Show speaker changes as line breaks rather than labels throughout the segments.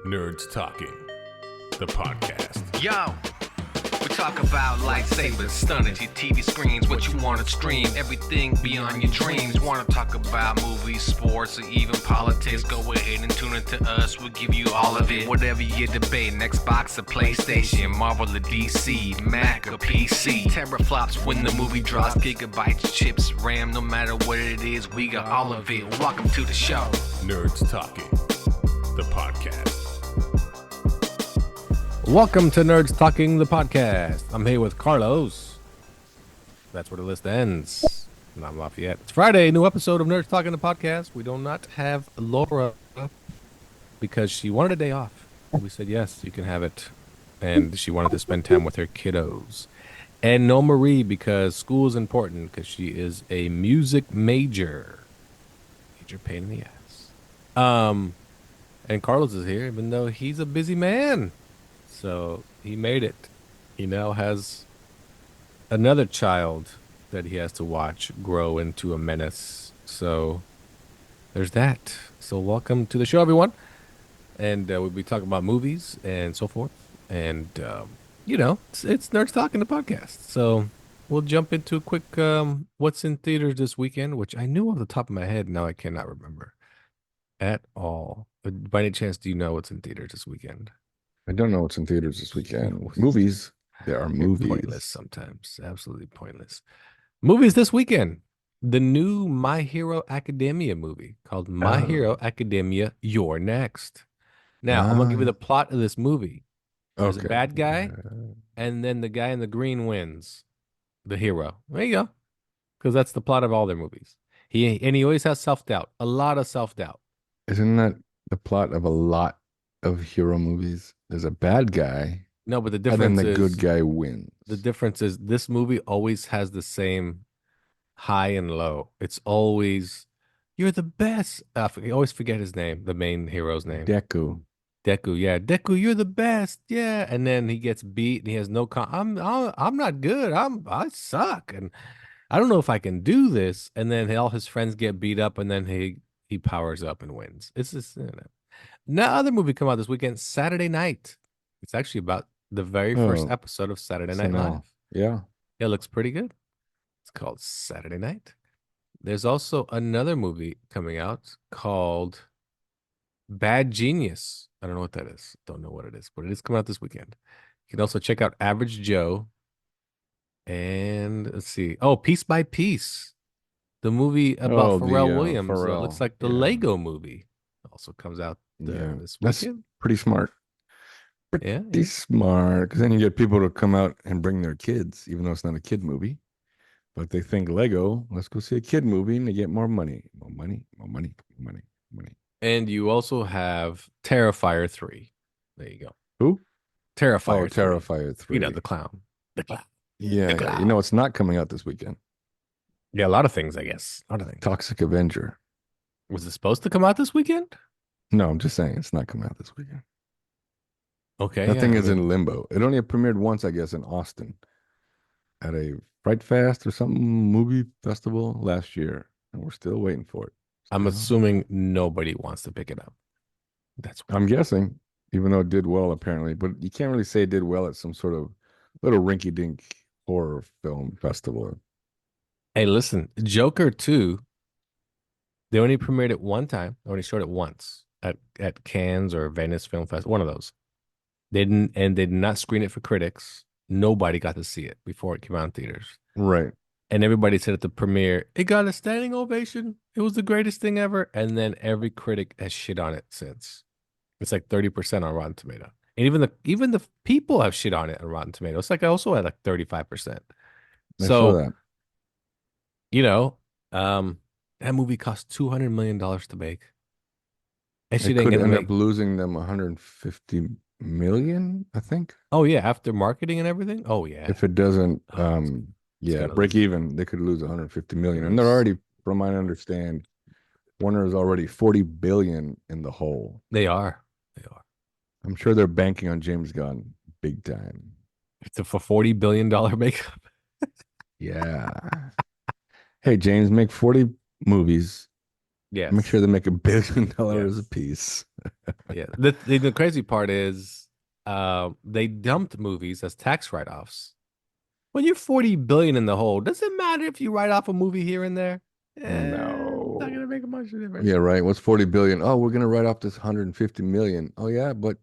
Nerds Talking, the podcast.
Yo, we talk about lightsabers, stunning your TV screens, what you want to stream, everything beyond your dreams. Want to talk about movies, sports, or even politics? Go ahead and tune into us, we'll give you all of it. Whatever you're debating, Xbox or PlayStation, Marvel or DC, Mac or PC. Teraflops when the movie drops, gigabytes, chips, RAM, no matter what it is, we got all of it. Welcome to the show.
Nerds Talking, the podcast.
Welcome to Nerds Talking, the podcast. I'm here with Carlos. That's where the list ends. And I'm Lafayette. It's Friday, new episode of Nerds Talking, the podcast. We do not have Laura because she wanted a day off. We said, yes, you can have it. And she wanted to spend time with her kiddos. And no Marie because school is important because she is a music major. Major pain in the ass. And Carlos is here, even though he's a busy man. So he made it. He now has another child that he has to watch grow into a menace. So there's that. So welcome to the show, everyone. And we'll be talking about movies and so forth. And, it's Nerds Talking, the podcast. So we'll jump into a quick what's in theaters this weekend, which I knew off the top of my head. Now I cannot remember at all. But by any chance, do you know what's in theaters this weekend?
I don't know what's in theaters this weekend. Movies. There are movies.
Pointless sometimes. Absolutely pointless. Movies this weekend. The new My Hero Academia movie called My Hero Academia You're Next. Now, I'm going to give you the plot of this movie. There's a bad guy, and then the guy in the green wins. The hero. There you go. Because that's the plot of all their movies. He always has self-doubt. A lot of self-doubt.
Isn't that the plot of a lot of hero movies? There's a bad guy.
No, but the difference
and then the
is
good guy wins.
The difference is this movie always has the same high and low. It's always, you're the best. I always forget his name, the main hero's name.
Deku,
yeah. Deku, you're the best. Yeah. And then he gets beat and he has no I'm not good. I suck. And I don't know if I can do this. And then all his friends get beat up and then he powers up and wins. It's just, Now, other movie come out this weekend, Saturday Night. It's actually about the very first episode of Saturday Night Live.
Yeah.
It looks pretty good. It's called Saturday Night. There's also another movie coming out called Bad Genius. I don't know what that is. Don't know what it is, but it is coming out this weekend. You can also check out Average Joe. And let's see. Oh, Piece by Piece. The movie about Pharrell Williams.
Pharrell.
It looks like the Lego movie. Also comes out this
That's
weekend.
pretty smart.
Pretty
smart. Because then you get people to come out and bring their kids, even though it's not a kid movie. But they think Lego, let's go see a kid movie and they get more money. More money.
And you also have Terrifier 3. There you go.
Who?
Terrifier 3.
Terrifier 3.
You know, the clown.
Yeah.
The clown.
You know, it's not coming out this weekend.
Yeah, a lot of things, I guess. A lot of things.
Toxic Avenger.
Was it supposed to come out this weekend?
No, I'm just saying it's not coming out this weekend.
Okay.
That thing is in limbo. It only premiered once, I guess, in Austin at a Fright Fest or something movie festival last year, and we're still waiting for it.
I'm assuming nobody wants to pick it up. That's what
I'm guessing, even though it did well apparently, but you can't really say it did well at some sort of little rinky-dink horror film festival.
Hey, listen, Joker 2, they only premiered it one time. They only showed it once at Cannes or Venice Film Fest, one of those. They did not screen it for critics. Nobody got to see it before it came out in theaters.
Right.
And everybody said at the premiere, it got a standing ovation. It was the greatest thing ever. And then every critic has shit on it since. It's like 30% on Rotten Tomato. And even the people have shit on it on Rotten Tomato. It's like I also had like 35%.
I saw that.
That movie cost $200 million to make. And
It could end up losing them 150 million, I think.
Oh yeah, after marketing and everything. Oh yeah.
If it doesn't, break even, they could lose 150 million, and they're already, from what I understand, Warner is already 40 billion in the hole.
They are.
I'm sure they're banking on James Gunn big time.
It's for $40 billion makeup.
Yeah. Hey, James, make 40 movies.
Yeah.
Make sure they make $1 billion a piece.
Yeah. The crazy part is they dumped movies as tax write-offs. When you're 40 billion in the hole, does it matter if you write off a movie here and there? It's not
No.
gonna make a much difference.
Yeah, right. What's 40 billion? Oh, we're gonna write off this 150 million. Oh yeah, but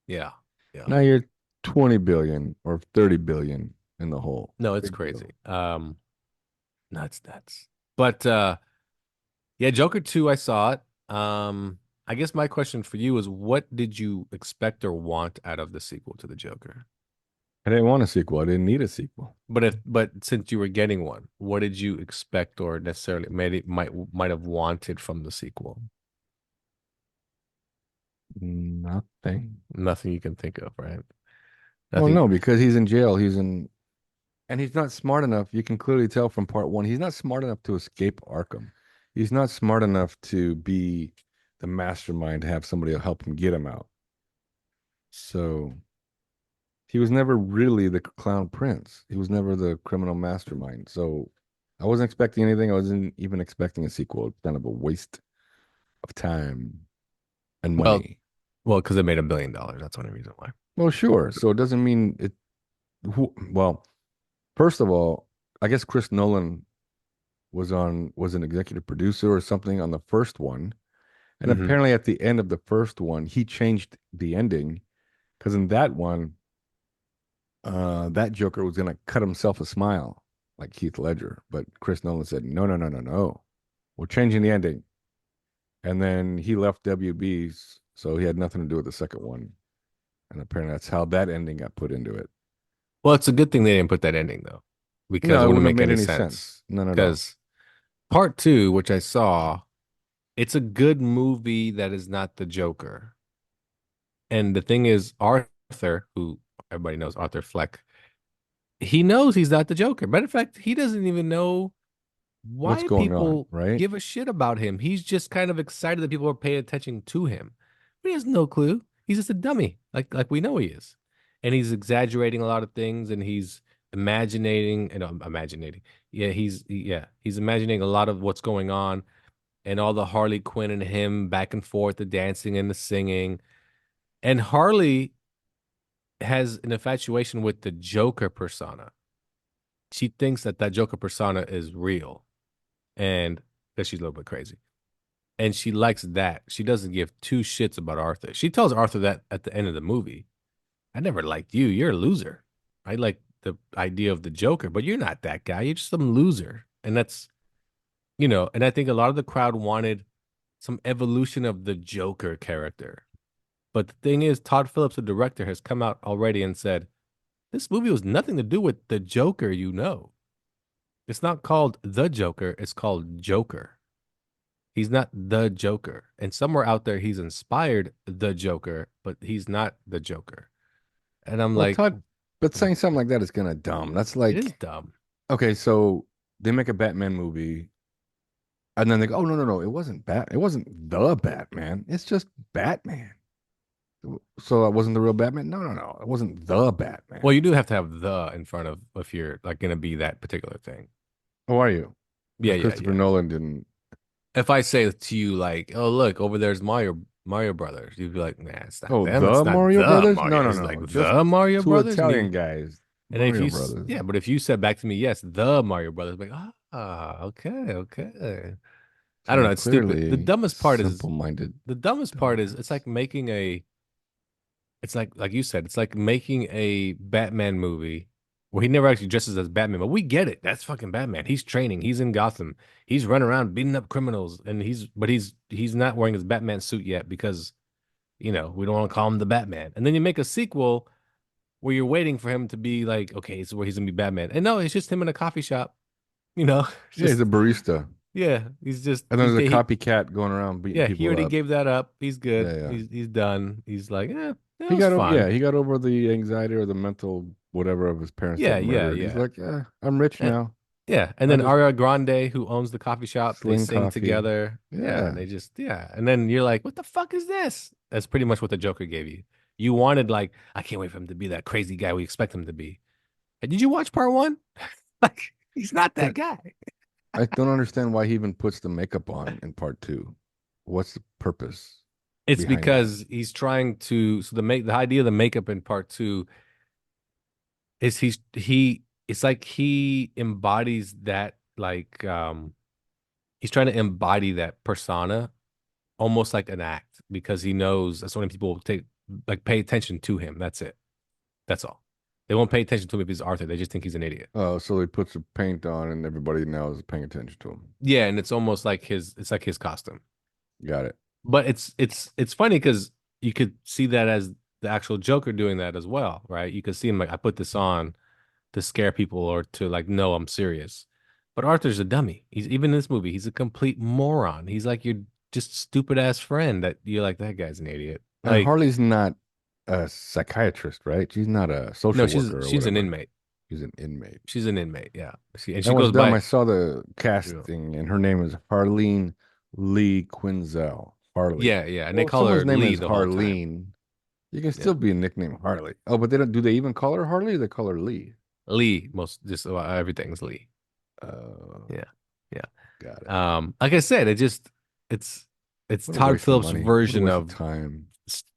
Yeah. Yeah.
now you're 20 billion or 30 billion in the hole.
No, it's
Big deal.
crazy. Nuts. But yeah, Joker 2, I saw it. I guess my question for you is what did you expect or want out of the sequel to the Joker?
I didn't want a sequel. I didn't need a sequel.
But since you were getting one, what did you expect or necessarily might have wanted from the sequel?
Nothing.
Nothing you can think of, right?
Well,
Nothing.
no, because he's in jail. And he's not smart enough. You can clearly tell from part one, he's not smart enough to escape Arkham. He's not smart enough to be the mastermind to have somebody help him get him out. So he was never really the clown prince. He was never the criminal mastermind. So I wasn't expecting anything. I wasn't even expecting a sequel. It's kind of a waste of time and
Well,
money.
well, because it made $1 billion. That's the only reason why.
Well, sure. So it doesn't mean it. Well, first of all, I guess Chris Nolan was an executive producer or something on the first one. And
Hmm.
apparently at the end of the first one, he changed the ending because in that one, that Joker was gonna cut himself a smile like Heath Ledger. But Chris Nolan said, no. We're changing the ending. And then he left WB's, so he had nothing to do with the second one. And apparently that's how that ending got put into it.
Well, it's a good thing they didn't put that ending though, because
No,
it
it
wouldn't
wouldn't have
make
made
any
any
sense.
sense. No.
Because part two, which I saw, it's a good movie that is not the Joker. And the thing is, Arthur, who everybody knows, Arthur Fleck, he knows he's not the Joker. Matter of fact, he doesn't even know
What's
why
going on,
people
right?
give a shit about him. He's just kind of excited that people are paying attention to him. But he has no clue. He's just a dummy, like we know he is. And he's exaggerating a lot of things and he's imagining and imagining. He's imagining a lot of what's going on and all the Harley Quinn and him back and forth, the dancing and the singing. And Harley has an infatuation with the Joker persona. She thinks that Joker persona is real and that she's a little bit crazy. And she likes that. She doesn't give two shits about Arthur. She tells Arthur that at the end of the movie. I never liked you. You're a loser. I like the idea of the Joker, but you're not that guy. You're just some loser. And that's, and I think a lot of the crowd wanted some evolution of the Joker character. But the thing is, Todd Phillips, the director, has come out already and said, this movie was nothing to do with the Joker, you know. It's not called The Joker, it's called Joker. He's not the Joker. And somewhere out there, he's inspired the Joker, but he's not the Joker. And I'm
Well,
like,
Todd, but saying something like that is kind of dumb. That's
it is
like,
dumb.
okay, so they make a Batman movie, and then they go, oh no, it wasn't the Batman. It's just Batman. So it wasn't the real Batman? No. It wasn't the Batman.
Well, you do have to have the in front of if you're like going to be that particular thing.
How are you?
Yeah,
Because
yeah,
Christopher
yeah.
Nolan didn't.
If I say to you like, "Oh, look, over there's Mario Brothers," you'd be like, "Nah, it's not
Oh,
them. It's
the
not
Mario
the
Brothers?
Mario.
No,
It's like
just
the Mario
two
Brothers."
Italian guys,
And if
Mario
you,
Brothers.
yeah, but if you said back to me, yes, the Mario Brothers, like, okay. I
So
don't
you're
know. It's stupid. The
clearly
dumbest part is
simple-minded
it's
dumbass.
like making it's like you said, it's like making a Batman movie where he never actually dresses as Batman, but we get it. That's fucking Batman. He's training. He's in Gotham. He's running around beating up criminals, and he's not wearing his Batman suit yet because we don't want to call him the Batman. And then you make a sequel where you're waiting for him to be like, okay, so where he's gonna be Batman, and no, it's just him in a coffee shop. It's
Yeah, he's
just
a barista.
yeah, he's just
And there's a copycat going around beating
yeah, he
people
already
up.
gave that up. He's good.
Yeah.
He's done. He's like, yeah, that
He
was
got over,
fun.
yeah, he got over the anxiety or the mental whatever of his parents
Yeah,
getting
yeah,
murdered. He's
yeah.
like, yeah, I'm rich
Eh,
now.
Yeah, and
I
then
just
Ariana Grande, who owns the coffee shop, they
sling
sing
coffee.
together. Yeah, and
Yeah.
they just and then you're like, what the fuck is this? That's pretty much what the Joker gave you. You wanted like, I can't wait for him to be that crazy guy we expect him to be. And did you watch part one? Like, he's not that
But
guy.
I don't understand why he even puts the makeup on in part two. What's the purpose?
It's
behind that.
because he's trying to. So the idea of the makeup in part two is it's like he embodies that he's trying to embody that persona almost like an act because he knows that's when people will pay attention to him. That's it. That's all. They won't pay attention to him if he's Arthur. They just think he's an idiot.
Oh, so he puts the paint on and everybody now is paying attention to him.
Yeah, and it's almost like his costume.
Got it.
But it's funny because you could see that as the actual Joker doing that as well, right? You could see him like I put this on to scare people or to like, no, I'm serious. But Arthur's a dummy. He's even in this movie, he's a complete moron. He's like your just stupid ass friend that you're like, that guy's an idiot.
And
Like,
Harley's not a psychiatrist, right? She's not a social
no,
worker or
she's an
whatever.
inmate.
She's an inmate.
She's an inmate, yeah. She
That was
goes
dumb.
by
I saw the casting, and her name is Harleen Lee Quinzel. Harley.
yeah, yeah. And
Well,
they
if
call her
someone's name
Lee
is
the whole time.
Harleen, you can
Yeah.
still be a nickname Harley. Oh, but they don't. Do they even call her Harley? Or they call her Lee.
Lee, most just everything's Lee.
Yeah,
Yeah.
got it.
Like I said, it's
What a
Todd
waste of
Phillips'
money. What a
version
waste
of
time.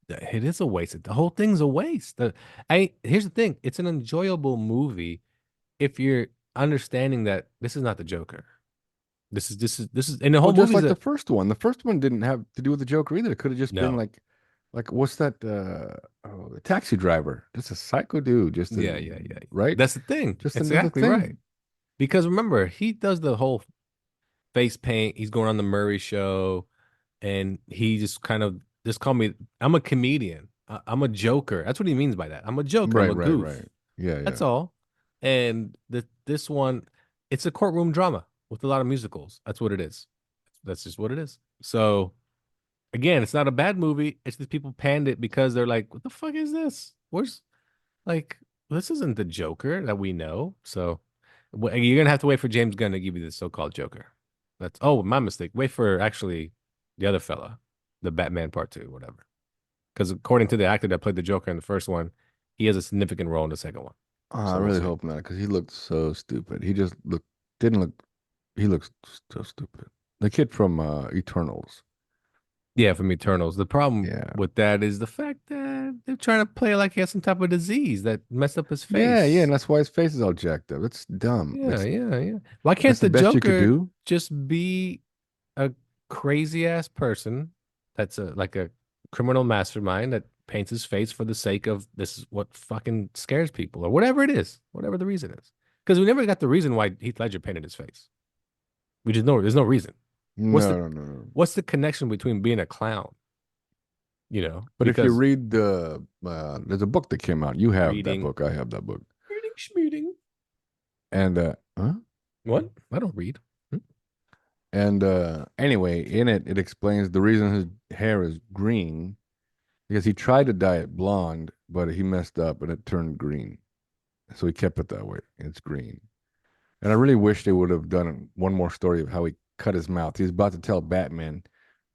it is a waste. The whole thing's a waste. Here's the thing: it's an enjoyable movie if you're understanding that this is not the Joker. This is, and the
Well,
whole
just
movie's
like the first one. The first one didn't have to do with the Joker either. It could have just been
no,
like what's that? The taxi driver. Just a psycho dude. Just
yeah,
a,
yeah, yeah.
right.
That's the thing.
Just
That's
another
exactly
thing.
right. Because remember, he does the whole face paint. He's going on the Murray show, and he just kind of just call me. I'm a comedian. I'm a joker. That's what he means by that. I'm a joker. I'm
Right,
a
right,
goof.
right. Yeah, yeah.
That's all. And this one, it's a courtroom drama with a lot of musicals. That's what it is. That's just what it is. So again, it's not a bad movie. It's just people panned it because they're like, "What the fuck is this? Where's like this isn't the Joker that we know." So you're gonna have to wait for James Gunn to give you the so-called Joker. That's my mistake. Wait for actually the other fella, the Batman Part Two, whatever. Because according to the actor that played the Joker in the first one, he has a significant role in the second one.
Oh,
So
I
we'll
really
see.
hope not, because he looked so stupid. He just didn't look. He looks so stupid. The kid from Eternals.
Yeah, from Eternals. The problem
Yeah.
with that is the fact that they're trying to play like he has some type of disease that messed up his face.
Yeah, yeah, and that's why his face is all jacked up. That's dumb.
Yeah, yeah, yeah. Why can't
That's the
the
best you could
Joker
do.
just be a crazy ass person that's like a criminal mastermind that paints his face for the sake of this is what fucking scares people or whatever it is, whatever the reason is. Because we never got the reason why Heath Ledger painted his face. There's no reason. What's
No, no, no.
What's the connection between being a clown?
But if you
Because
read there's a book that came out. You have that
reading,
book. I have that book.
reading, schmeeding.
And huh?
What? I don't read.
And anyway, in it explains the reason his hair is green because he tried to dye it blonde, but he messed up and it turned green. So he kept it that way. It's green. And I really wish they would have done one more story of how he cut his mouth. He was about to tell Batman, "Do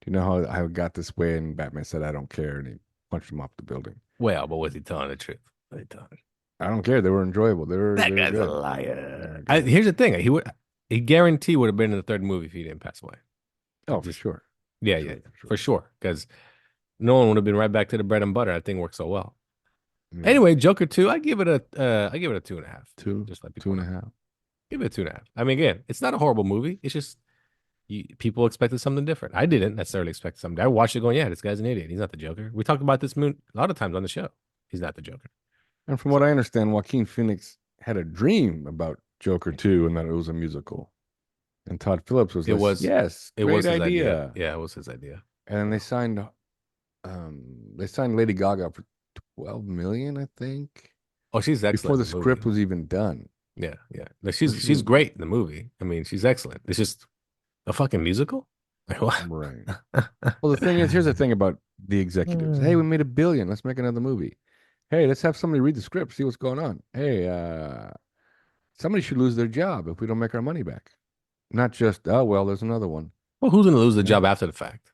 you know how I got this way?" And Batman said, "I don't care," and he punched him off the building.
Well, but was he telling the truth? Was he telling?
I don't care. They were enjoyable. They were
That
they were
guy's a
good.
liar.
They were good.
Here's the thing: he guarantee would have been in the third movie if he didn't pass away.
Oh, for sure.
Yeah,
Sure,
yeah,
sure.
for sure. Because no one would have been right back to the bread and butter. That thing worked so well.
Yeah.
Anyway, Joker 2, I give it a 2.5.
Two,
Just like
two
people
and a
know.
half.
Give it a 2.5. I mean, again, it's not a horrible movie. It's just people expected something different. I didn't necessarily expect something. I watched it going, yeah, this guy's an idiot. He's not the Joker. We talked about this a lot of times on the show. He's not the Joker.
And from what I understand, Joaquin Phoenix had a dream about Joker 2 and that it was a musical. And Todd Phillips was yes,
It
great
was his
idea.
Yeah, it was his idea.
And then they signed Lady Gaga for 12 million, I think,
Oh, she's excellent.
before the
in
script
movie.
was even done.
Yeah, yeah. No, she's great in the movie. I mean, she's excellent. It's just a fucking musical. Like, what?
Right. Well, the thing is, here's the thing about the executives. Hey, we made $1 billion. Let's make another movie. Hey, let's have somebody read the script, see what's going on. Hey, somebody should lose their job if we don't make our money back. Not just, oh, well, there's another one.
Well, who's gonna lose the job after the fact?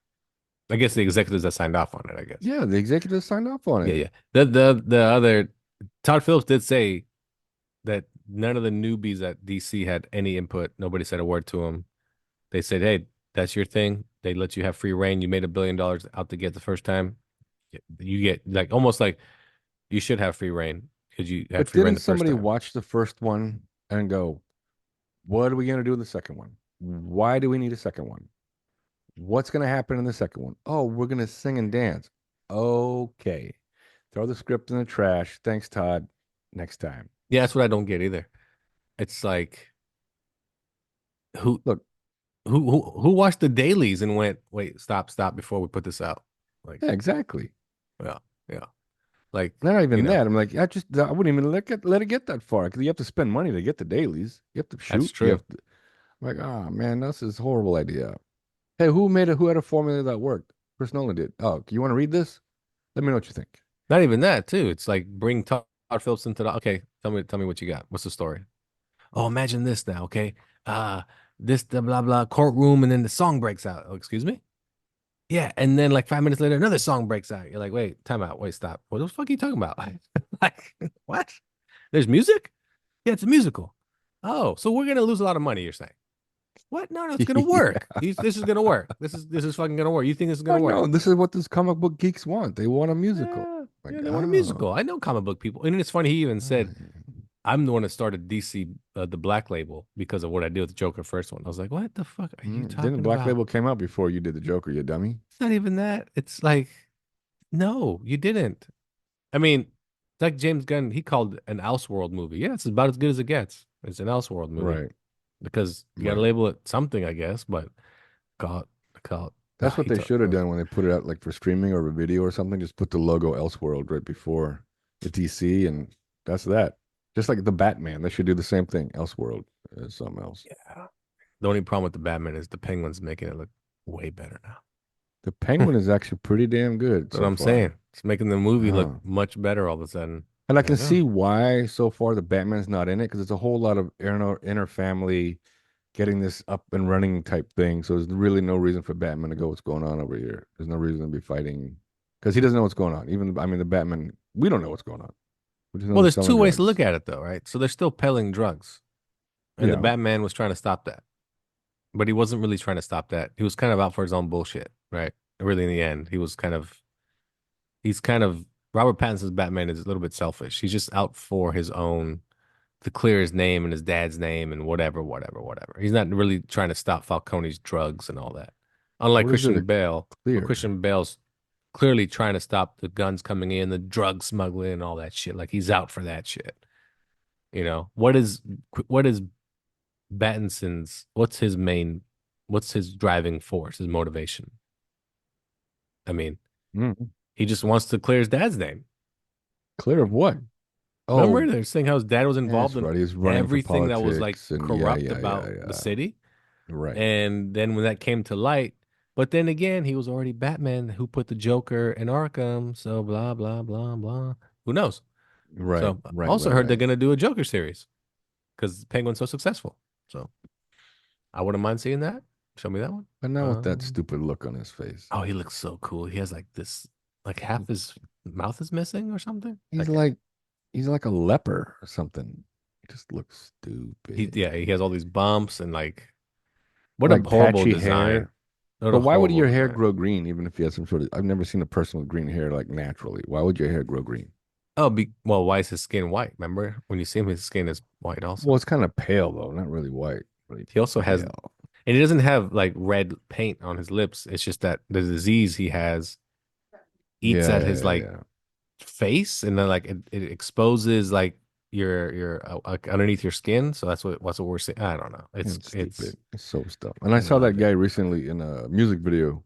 I guess the executives that signed off on it. I guess.
Yeah, the executives signed off on it.
Yeah, yeah. The other Todd Phillips did say that none of the newbies at DC had any input. Nobody said a word to him. They said, "Hey, That's your thing. They let you have free reign. You made $1 billion out the gate the first time. You get like almost like you should have free reign because you had
But
free reign
didn't
the first
somebody
time.
watch the first one and go, what are we going to do with the second one? Why do we need a second one? What's going to happen in the second one? Oh, we're going to sing and dance. Okay. Throw the script in the trash. Thanks, Todd. Next time.
Yeah, that's what I don't get either. It's like who
Look,
who watched the dailies and went, wait, stop before we put this out. Like,
yeah, exactly.
yeah, yeah. Like,
Not
you
even
know,
that. I'm like, I wouldn't even let it get that far because you have to spend money to get the dailies. You have to
that's
shoot. You
true.
have to, I'm like, oh man, this is a horrible idea. Hey, who had a formula that worked? Chris Nolan did. Oh, you want to read this? Let me know what you think.
Not even that too. It's like bring Todd Phillips into the okay, tell me what you got. What's the story? Oh, imagine this now, okay? Uh this the blah blah courtroom and then the song breaks out. Oh, excuse me? Yeah, and then like 5 minutes later, another song breaks out. You're like, wait, time out, wait, stop. What the fuck are you talking about? Like, what? There's music? Yeah, it's a musical. Oh, so we're gonna lose a lot of money, you're saying. What? No, no, it's gonna work.
Yeah.
This is gonna work. This is fucking gonna work. You think this is
I
gonna work?
know. This is what these comic book geeks want. They want a musical.
Yeah,
Like,
yeah, they want a
oh.
musical. I know comic book people. And it's funny, he even said,
Mm.
I'm the one that started DC, the Black Label, because of what I did with the Joker first one. I was like, what the fuck are you
Didn't
talking
Black
about?
Label came out before you did the Joker, you dummy?
It's not even that. It's like, no, you didn't. I mean, it's like James Gunn, he called an Elseworld movie. Yeah, it's about as good as it gets. It's an Elseworld movie
Right.
because you got to
Right.
label it something, I guess, but call it.
That's what
He
they
told,
should have done when they put it out like for streaming or a video or something. Just put the logo Elseworld right before the DC, and that's that. Just like the Batman, they should do the same thing. Elseworld is something else.
yeah. The only problem with the Batman is the Penguin's making it look way better now.
The Penguin is actually pretty damn good
That's what
so
I'm saying.
far.
It's making the movie look
Uh-huh.
much better all of a sudden.
And I can
Like, oh,
see why so far the Batman's not in it because it's a whole lot of inner family getting this up and running type thing. So there's really no reason for Batman to go, what's going on over here? There's no reason to be fighting because he doesn't know what's going on. Even, I mean, the Batman, we don't know what's going on. We just know
well,
they're
there's
selling
two ways to look
drugs.
at it, though, right? So they're still peddling drugs, and the
Yeah,
Batman was trying to stop that, but he wasn't really trying to stop that. He was kind of out for his own bullshit, right? Really, in the end, he's kind of Robert Pattinson's Batman is a little bit selfish. He's just out for his own to clear his name and his dad's name and whatever. He's not really trying to stop Falcone's drugs and all that. Unlike
what is there
Christian
to
Bale, where
clear?
Christian Bale's clearly trying to stop the guns coming in, the drug smuggling and all that shit. Like he's out for that shit. You know, what is Battinson's what's his driving force, his motivation? I mean,
Mm.
he just wants to clear his dad's name.
Clear of what?
Remember
Oh,
they're saying how his dad was involved
that's
in
right. He's running for
everything that was like
politics, and yeah,
corrupt
yeah, yeah,
about the
yeah.
city.
Right,
And then when that came to light, but then again, he was already Batman who put the Joker in Arkham. So blah blah blah blah. Who knows?
right,
So I
right,
also
right,
heard they're
right.
gonna do a Joker series because Penguin's so successful. So I wouldn't mind seeing that. Show me that one.
But not with that stupid look on his face.
Oh, he looks so cool. He has like this, like half his mouth is missing or something.
He's
Like
like he's like a leper or something. He just looks stupid.
he has all these bumps and like what a
Like
horrible
patchy
design.
hair.
What
But
a
why would
horrible
your hair
design.
grow green even if you had some sort of I've never seen a person with green hair like naturally. Why would your hair grow green?
Oh, well, why is his skin white? Remember when you see him, his skin is white
Well,
also.
it's kind of pale though, not really white. Really
He also has, and
pale.
he doesn't have like red paint on his lips. It's just that the disease he has eats
Yeah,
at
yeah,
his
yeah,
like
yeah.
face, and then like it exposes like your like underneath your skin. So that's what we're seeing. I don't know.
It's
It's
stupid. It's so stuff. And I
I
saw
know,
that guy
dude.
recently in a music video.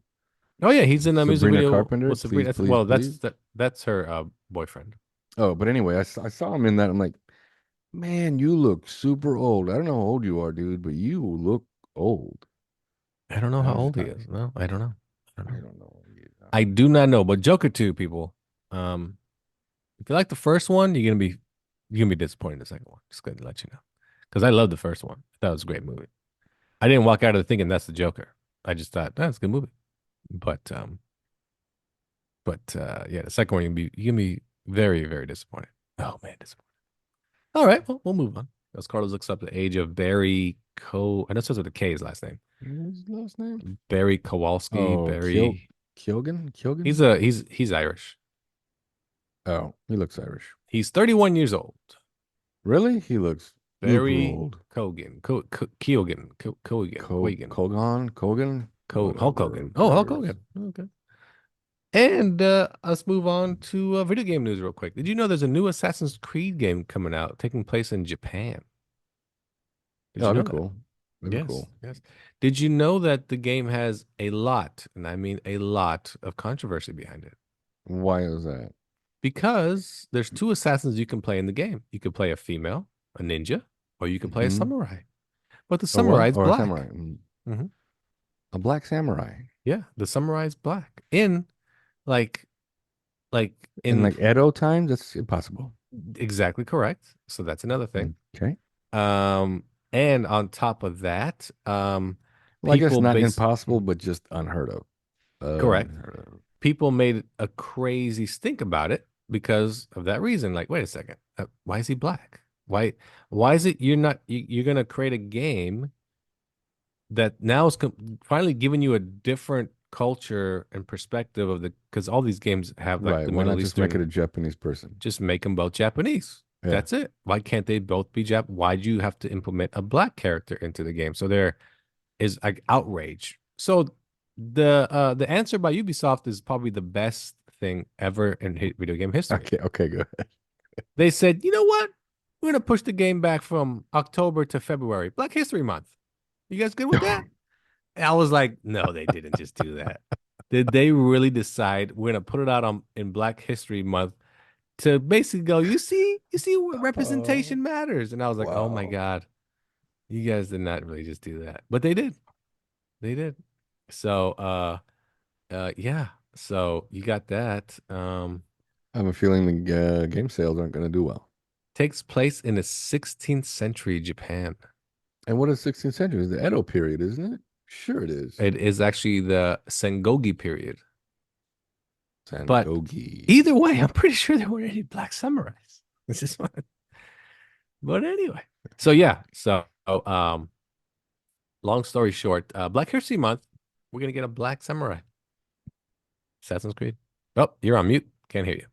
Oh yeah, he's in a music
Sabrina
video
Carpenter,
with
please,
Sabrina.
please,
Well,
please.
that's her boyfriend.
Oh, but anyway, I saw him in that. I'm like, man, you look super old. I don't know how old you are, dude, but you look old.
I don't know
I
how
was,
old he is. No, I don't know. I don't
I
know.
don't know.
I do not know, but Joker 2 people. Um, if you like the first one, you're gonna be disappointed in the second one. Just gonna let you know, because I love the first one. That was a great movie. I didn't walk out of it thinking that's the Joker. I just thought that's a good movie. But yeah, the second one you can be very very disappointed. Oh man, disappointed. All right, well we'll move on. As Carlos looks up the age of Barry Co. I know it starts with a K his last name.
What's his last name?
Barry Kowalski.
Oh,
Barry.
Kilgan.
He's Irish.
Oh, he looks Irish.
He's 31 years old.
Really? He looks super
Barry
old.
Kogan. Keoghan.
Kogan,
Hulk
whatever.
Hogan. Oh, Hulk Hogan. Okay. And let's move on to video game news real quick. Did you know there's a new Assassin's Creed game coming out taking place in Japan? Did
Oh,
you know
that'd be
that?
cool. That'd be
Yes,
cool.
yes. Did you know that the game has a lot, and I mean a lot, of controversy behind it?
Why is that?
Because there's two assassins you can play in the game. You could play a female, a ninja, or you could play a
Hmm.
samurai. But the
A what?
samurai's
Or a
black.
samurai?
Hmm.
A black samurai.
Yeah, the samurai's black. In like like
In
in
like Edo times, that's impossible.
exactly correct. So that's another thing.
Okay.
And on top of that,
Well, I guess
people
not
base
impossible, but just unheard of.
correct.
Unheard of.
People made a crazy stink about it because of that reason. Like, wait a second, why is he black? Why is it you're gonna create a game that now is finally giving you a different culture and perspective of the because all these games have like
Right.
the
Why not
Middle
just make it
Eastern.
a Japanese person?
Just make them both Japanese.
Yeah.
That's it. Why can't they both be Jap? Why do you have to implement a black character into the game? So there is like outrage. So the answer by Ubisoft is probably the best thing ever in video game history.
Okay. Okay. Good.
They said, you know what? We're gonna push the game back from October to February, Black History Month. You guys good with that? And I was like, no, they didn't just do that. Did they really decide we're gonna put it out in Black History Month to basically go, you see what representation matters? And I was like, oh my
Wow.
God, you guys did not really just do that. But they did. They did. So yeah. So you got that.
I have a feeling the game sales aren't going to do well.
Takes place in the 16th century Japan.
And what is 16th century? It's the Edo period, isn't it? Sure, it is.
It is actually the Sengogi period. But
Sangogi.
either way, I'm pretty sure there weren't any black samurais. This is fun. But anyway. So yeah. So long story short, Black History Month, we're gonna get a black samurai. Assassin's Creed. Oh, you're on mute. Can't hear you.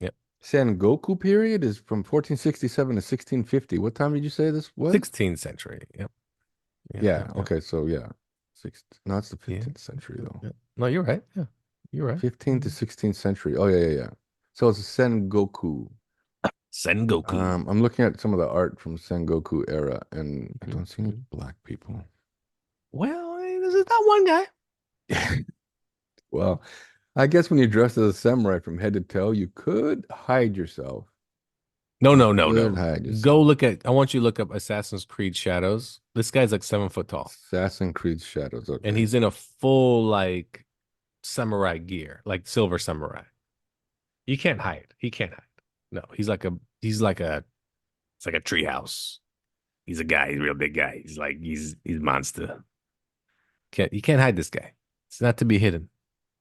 Yep.
Sengoku period is from 1467 to 1650. What time did you say this was?
16th century. Yep.
Yeah. Okay. So yeah. No, it's the 15th
Yeah.
century though.
Yeah. No, you're right. Yeah. You're right.
15th to 16th century. Oh yeah. So it's a Sengoku.
Sengoku.
I'm looking at some of the art from Sengoku era, and I don't see any black people.
Well, this is not one guy.
Well, I guess when you're dressed as a samurai from head to toe, you could hide yourself.
No.
Could hide yourself.
Go look at. I want you to look up Assassin's Creed Shadows. This guy's like 7 foot tall,
Assassin's Creed Shadows. Okay.
and he's in a full like samurai gear, like silver samurai. You can't hide. He can't hide. No, it's like a treehouse. He's a guy. He's a real big guy. He's monster. You can't hide this guy. It's not to be hidden.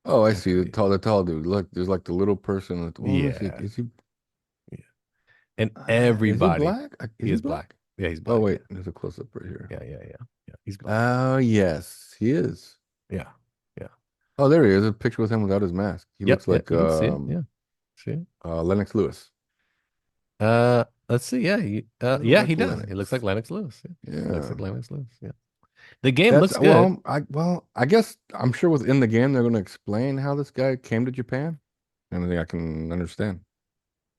Oh, I see. The tall dude. Look, there's like the little person.
Yeah.
Is he?
And
Is
everybody.
he black?
He is black. Yeah, he's black.
Oh wait, there's a close up right here.
Yeah. He's black.
Oh yes, he is.
Yeah.
Oh, there he is. A picture with him without his mask. He looks like
you can see it. Yeah. See?
Lennox Lewis.
Let's see. Yeah, he
like
does.
Lennox.
He looks like Lennox Lewis. Yeah. He looks
Yeah.
like Lennox Lewis. Yeah. The game looks good.
I guess I'm sure within the game they're going to explain how this guy came to Japan. And I think I can understand.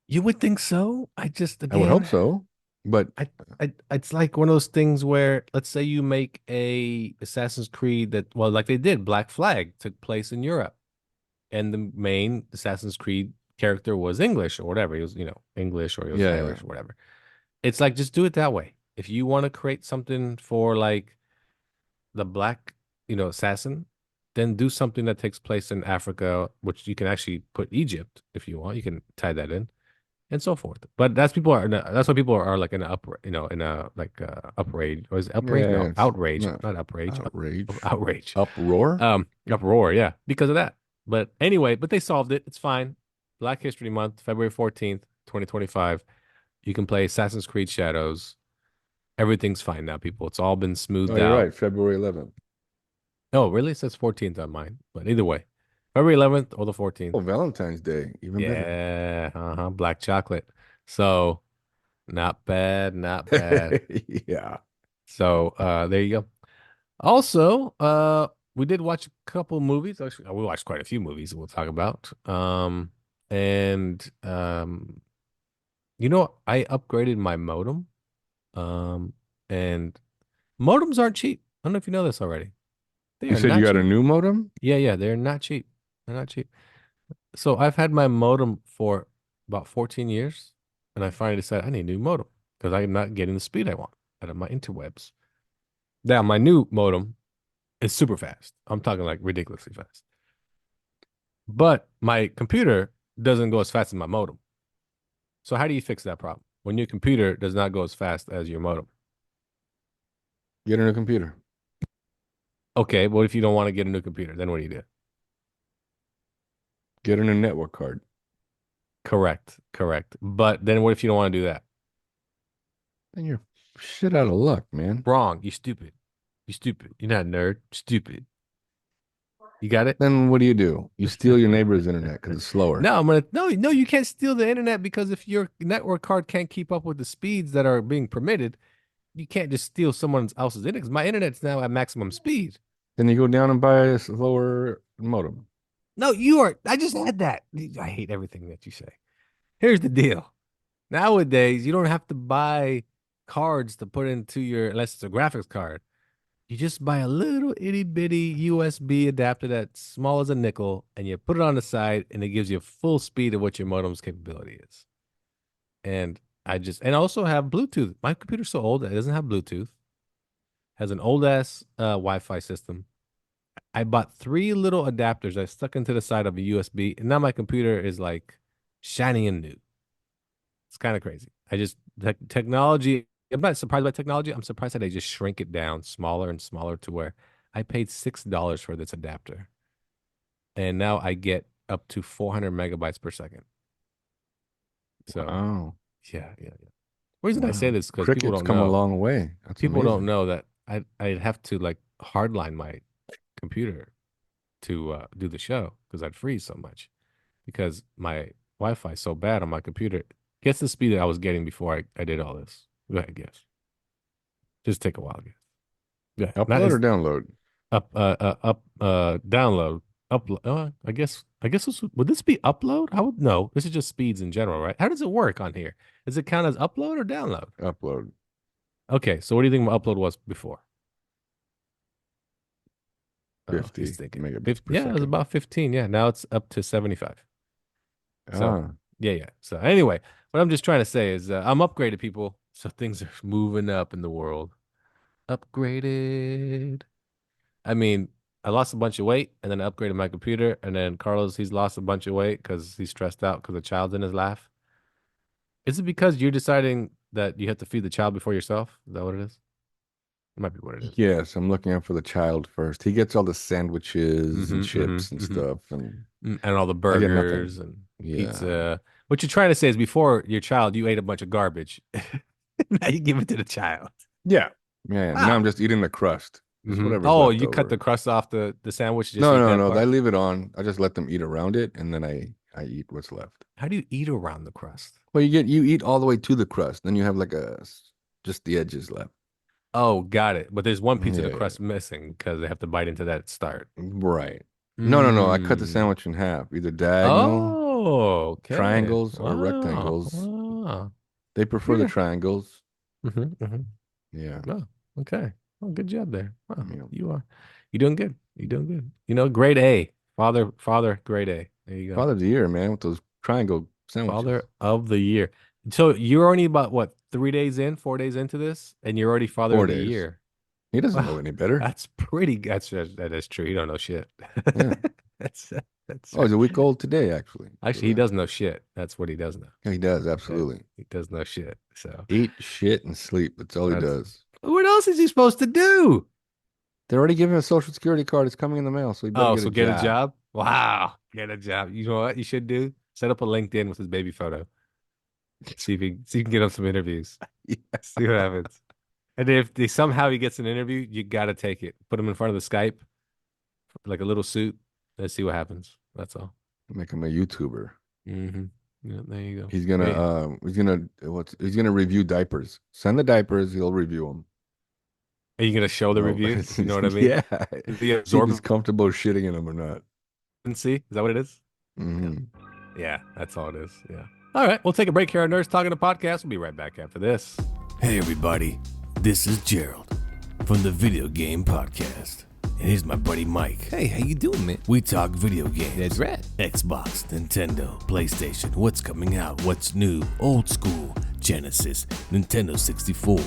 You would think so. I
would hope so. But
it's like one of those things where, let's say you make a Assassin's Creed that, well, like they did, Black Flag took place in Europe, and the main Assassin's Creed character was English or whatever. He was, English or he was Irish or whatever. It's like, just do it that way. If you want to create something for like the black, assassin, then do something that takes place in Africa, which you can actually put Egypt if you want. You can tie that in. And so forth, but that's why people are like in a uprage, or is it uprage?
Yeah,
No, outrage, not uprage, outrage,
uproar,
uproar, yeah, because of that. But anyway, they solved it. It's fine. Black History Month, February 14th, 2025. You can play Assassin's Creed Shadows, Everything's fine now, people. It's all been
Oh,
smoothed
you're
out.
right. February 11th.
Oh, really? It says 14th on mine. But either way, February 11th or the 14th.
Oh, Valentine's Day, even
Yeah, black chocolate. So not bad, not bad.
better. Yeah.
So there you go. Also, we did watch a couple movies. Actually, we watched quite a few movies we'll talk about. And I upgraded my modem. Um, and modems aren't cheap. I don't know if you know this already. They
You
are
said you
not
got a
cheap.
new modem?
Yeah, they're not cheap. They're not cheap. So I've had my modem for about 14 years, and I finally decided I need a new modem because I'm not getting the speed I want out of my interwebs. Now, my new modem is super fast. I'm talking like ridiculously fast. But my computer doesn't go as fast as my modem. So how do you fix that problem when your computer does not go as fast as your modem?
Get a new computer.
Okay, well, if you don't want to get a new computer, then what do you do?
Get a new network card.
Correct. But then what if you don't want to do that?
Then you're shit out of luck, man.
Wrong. You stupid. You stupid. You're not a nerd. Stupid. You got it?
Then what do? You steal your neighbor's internet because it's slower.
No, no, you can't steal the internet because if your network card can't keep up with the speeds that are being permitted, you can't just steal someone else's internet. 'Cause my internet's now at maximum speed.
Then you go down and buy a slower modem.
No, I just had that. I hate everything that you say. Here's the deal. Nowadays, you don't have to buy cards to put into unless it's a graphics card. You just buy a little itty bitty USB adapter that's small as a nickel, and you put it on the side, and it gives you full speed of what your modem's capability is. And I also have Bluetooth. My computer's so old that it doesn't have Bluetooth. Has an old ass Wi-Fi system. I bought 3 little adapters I stuck into the side of a USB, and now my computer is like shiny and new. It's kind of crazy. Technology. I'm not surprised by technology. I'm surprised that they just shrink it down smaller and smaller to where I paid $6 for this adapter, and now I get up to 400 megabytes per second. So,
wow.
yeah. The reason I say this is because people
Cricket's
don't
come
know.
a long way. That's
People don't
amazing.
know that I'd have to like hardline my computer to do the show because I'd freeze so much because my Wi-Fi is so bad on my computer. Guess the speed that I was getting before I did all this. Go ahead, guess. Just take a while, guess. Yeah,
Upload or download?
download, upload. Would this be upload? I would no. This is just speeds in general, right? How does it work on here? Does it count as upload or download?
Upload.
Okay, so what do you think my upload was before?
50
he's thinking.
megabits per
Yeah, it was
second.
about 15. Yeah, now it's up to 75. So,
Ah,
yeah. So, anyway, what I'm just trying to say is I'm upgraded, people. So, things are moving up in the world. Upgraded. I mean, I lost a bunch of weight and then I upgraded my computer. And then Carlos, he's lost a bunch of weight because he's stressed out because the child's in his laugh. Is it because you're deciding that you have to feed the child before yourself? Is that what it is? It might be what it is.
yes, I'm looking out for the child first. He gets all the sandwiches and chips and stuff, and
And all the
I get
burgers
nothing.
and
Yeah.
pizza. What you're trying to say is before your child, you ate a bunch of garbage. Now you give it to the child.
Yeah. Man, now
Wow.
I'm just eating the crust. Just whatever's
Oh,
left
you cut the
over.
crust off the sandwich. Just
No,
eat
no,
that
no. I
part?
leave it on. I just let them eat around it, and then I eat what's left.
How do you eat around the crust?
Well, you eat all the way to the crust, then you have like just the edges left.
Oh, got it. But there's one piece of the
Yeah,
crust missing because they have to bite into that start.
right. No. I cut the
Mm.
sandwich in half, either diagonal,
Oh, okay.
triangles, or
Wow.
rectangles.
Wow.
They prefer the triangles.
Mm-hmm.
Yeah.
Oh, okay. Well, good job there. Wow.
Yeah.
You're doing good. You're doing good. Grade A. Father, grade A. There you go.
Father of the year, man, with those triangle sandwiches.
Father of the year. So you're only about what, 4 days into this, and you're already father
4
of the
days.
year.
He doesn't
Wow.
know any better.
That is true. He don't know shit.
Yeah.
That's
Oh, he's a week old today, actually.
actually he does know shit. That's what he does know.
Yeah, he does, absolutely.
He does know shit. So
Eat, shit, and sleep. That's all he does.
what else is he supposed to do?
They're already giving him a social security card. It's coming in the mail, so he better
So get a job. Wow, get a job. You know what you should do? Set up a LinkedIn with his baby photo. See if you can get him some interviews.
Yeah.
See what happens. And if they somehow he gets an interview, you gotta take it. Put him in front of the Skype, like a little suit. Let's see what happens. That's all.
Make him a YouTuber.
Mm-hmm. Yeah, there you go.
He's gonna
Hey,
he's gonna review diapers. Send the diapers, he'll review them.
are you gonna show the
No,
review? You know what I mean?
yeah.
The
See if he's comfortable shitting in them or not.
absorbency. Is that what it is?
Mhm.
Yeah, that's all it is. Yeah. All right, we'll take a break here on Nerds Talking the Podcast. We'll be right back after this.
Hey everybody, this is Gerald from the Video Game Podcast. And here's my buddy Mike.
Hey, how you doing, man?
We talk video games.
That's right.
Xbox, Nintendo, PlayStation, what's coming out, what's new, old school, Genesis, Nintendo 64.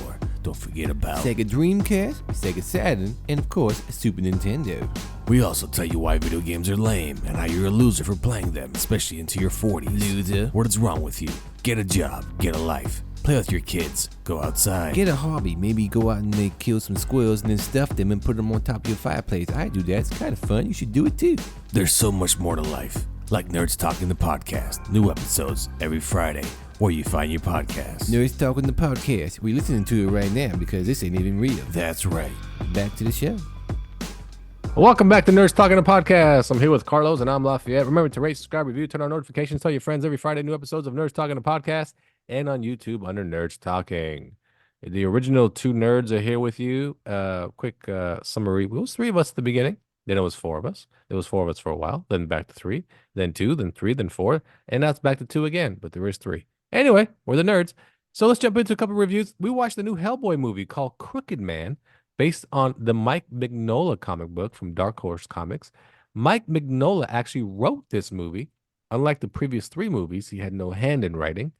Don't forget about...
Sega Dreamcast, Sega Saturn, and of course, Super Nintendo.
We also tell you why video games are lame and how you're a loser for playing them, especially into your 40s.
Loser.
What is wrong with you? Get a job, get a life, play with your kids, go outside.
Get a hobby. Maybe go out and kill some squirrels and then stuff them and put them on top of your fireplace. I do that. It's kind of fun. You should do it too.
There's so much more to life. Like Nerds Talking the Podcast. New episodes every Friday, where you find your podcasts.
Nerds Talking the Podcast. We're listening to it right now because this ain't even real.
That's right.
Back to the show.
Welcome back to Nerds Talking the Podcast. I'm here with Carlos and I'm Lafayette. Remember to rate, subscribe, review, turn on notifications, tell your friends every Friday new episodes of Nerds Talking the Podcast and on YouTube under Nerds Talking. The original two nerds are here with you. Quick summary. It was three of us at the beginning. Then it was four of us. There was four of us for a while. Then back to three. Then two. Then three. Then four. And now it's back to two again. But there is three. Anyway, we're the nerds. So let's jump into a couple of reviews. We watched the new Hellboy movie called Crooked Man, based on the Mike Mignola comic book from Dark Horse Comics. Mike Mignola actually wrote this movie. Unlike the previous three movies, he had no hand in writing.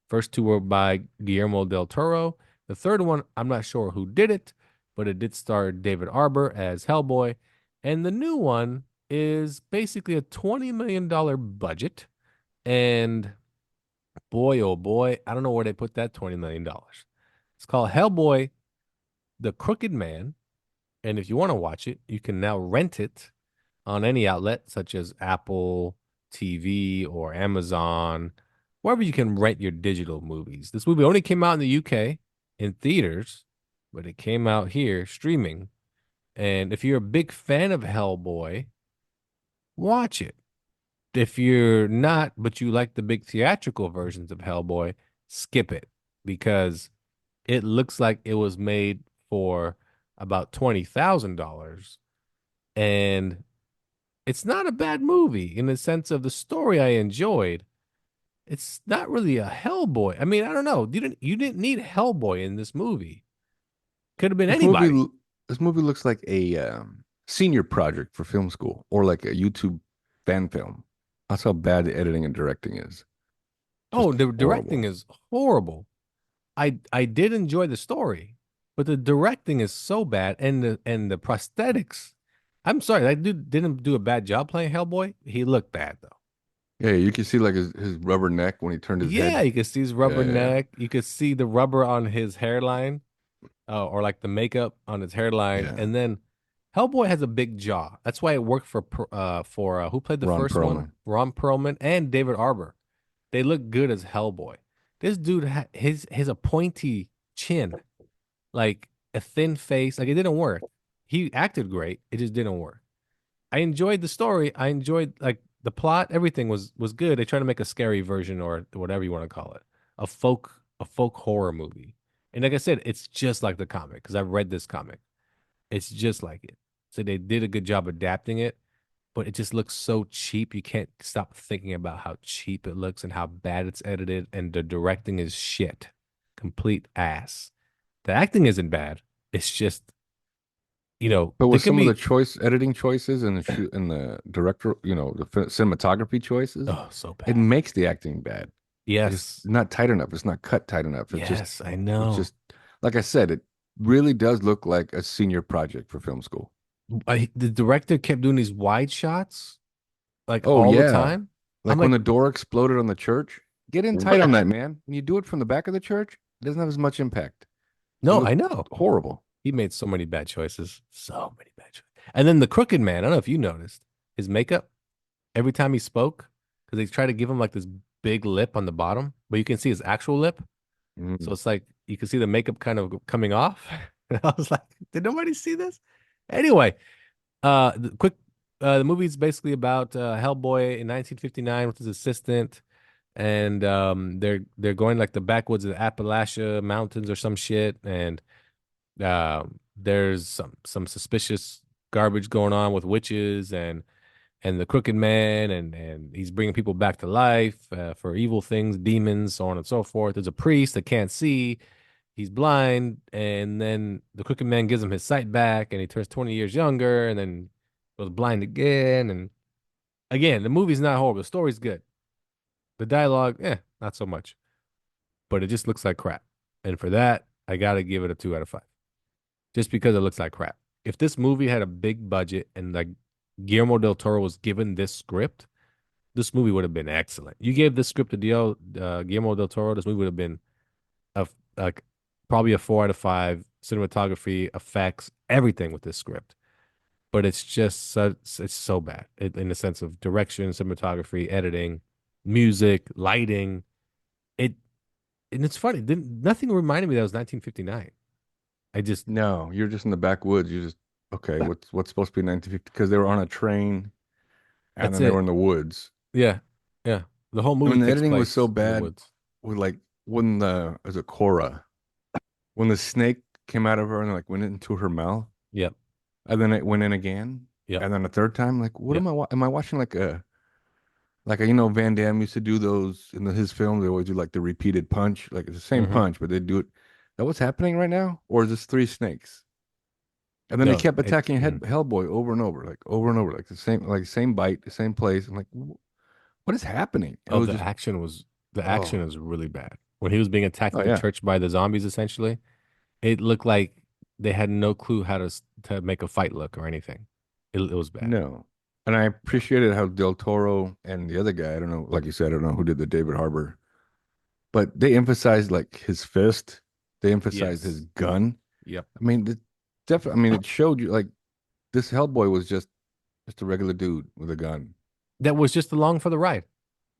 First two were by Guillermo del Toro. The third one, I'm not sure who did it, but it did star David Arbor as Hellboy. And the new one is basically a $20 million budget. And boy, oh boy, I don't know where they put that $20 million. It's called Hellboy, The Crooked Man. And if you want to watch it, you can now rent it on any outlet, such as Apple TV or Amazon, wherever you can rent your digital movies. This movie only came out in the UK in theaters, but it came out here streaming. And if you're a big fan of Hellboy, watch it. If you're not, but you like the big theatrical versions of Hellboy, skip it, because it looks like it was made for about $20,000. And it's not a bad movie in the sense of the story I enjoyed. It's not really a Hellboy. I mean, I don't know. You didn't need Hellboy in this movie. Could have been anybody.
This movie looks like a senior project for film school or like a YouTube fan film. That's how bad the editing and directing is.
Oh,
Just
the directing is horrible. I did enjoy the story, but the directing is so bad, and the prosthetics. I'm sorry, that dude didn't do a bad job playing Hellboy. He looked bad though.
Yeah, you can see like his rubber neck when he turned his head.
Yeah, you could see his rubber
Yeah.
neck. You could see the rubber on his hairline, or like the makeup on his hairline.
Yeah.
And then Hellboy has a big jaw. That's why it worked for who played the
Ron
first
Perlman.
one? Ron Perlman and David Arbor. They look good as Hellboy. This dude his a pointy chin, like a thin face. Like it didn't work. He acted great. It just didn't work. I enjoyed the story. I enjoyed like the plot. Everything was good. They tried to make a scary version or whatever you want to call it, a folk horror movie. And like I said, it's just like the comic because I've read this comic. It's just like it. So they did a good job adapting it, but it just looks so cheap. You can't stop thinking about how cheap it looks and how bad it's edited. And the directing is shit. Complete ass. The acting isn't bad. It's just,
But with
there can
some of
be-
the editing choices and the director, the cinematography choices,
oh, so bad.
it makes the acting bad.
Yes.
It's not tight enough. It's not cut tight enough. It's
Yes, I know.
It's just like I said, it really does look like a senior project for film school.
The director kept doing these wide shots, like
Oh,
all the
yeah.
time.
Like
I'm
when
like-
the door exploded on the church, get in tight on that, man. When you do it from the back of the church, it doesn't have as much impact.
No,
It
I
looked
know.
horrible.
He made so many bad choices. So many bad choices. And then the Crooked Man, I don't know if you noticed his makeup every time he spoke, because they try to give him like this big lip on the bottom, but you can see his actual lip.
Mm.
So it's like you can see the makeup kind of coming off. And I was like, did nobody see this? Anyway, the movie is basically about Hellboy in 1959 with his assistant, and they're going like the backwoods of the Appalachia mountains or some shit, and there's some suspicious garbage going on with witches and the crooked man, and he's bringing people back to life for evil things, demons, so on and so forth. There's a priest that can't see. He's blind, and then the crooked man gives him his sight back, and he turns 20 years younger, and then goes blind again. And again, the movie's not horrible. The story's good. The dialogue, not so much. But it just looks like crap. And for that, I gotta give it a 2 out of 5. Just because it looks like crap. If this movie had a big budget and like Guillermo del Toro was given this script, this movie would have been excellent. You gave this script to Guillermo del Toro, this movie would have been like probably a 4 out of 5. Cinematography, effects, everything with this script. But it's just it's so bad in the sense of direction, cinematography, editing, music, lighting. And it's funny. Nothing reminded me that it was 1959. I just
No, you're just in the backwoods. You just okay. What's supposed to be 1950? Because they were on a train, and
that's
then they were
it.
in the woods.
Yeah, yeah. The whole
I
movie
mean, the
takes
editing was so
place in the
bad.
woods.
With like when the as a Cora, when the snake came out of her and like went into her mouth,
Yep,
and then it went in again,
yep,
and then a third time. Like, what
yep.
am I watching? Like a Van Damme used to do those in his films. They always do like the repeated punch, like it's the same
Hmm.
punch, but they do it. Is that what's happening right now, or is this three snakes? And then they
No,
kept
it.
attacking Hellboy over and over, like the same bite, the same place. I'm like, what is happening? It
Oh,
was just,
the action
oh,
is really bad. When he was being attacked
oh
at the
yeah,
church by the zombies, essentially, it looked like they had no clue how to make a fight look or anything. It was bad.
no. And I appreciated how Del Toro and the other guy, I don't know, like you said, I don't know who did the David Harbour, but they emphasized like his fist, they emphasized his
Yes.
gun.
Yep.
I mean, definitely. I mean, it showed you like this Hellboy was just a regular dude with a gun.
That was just along for the ride.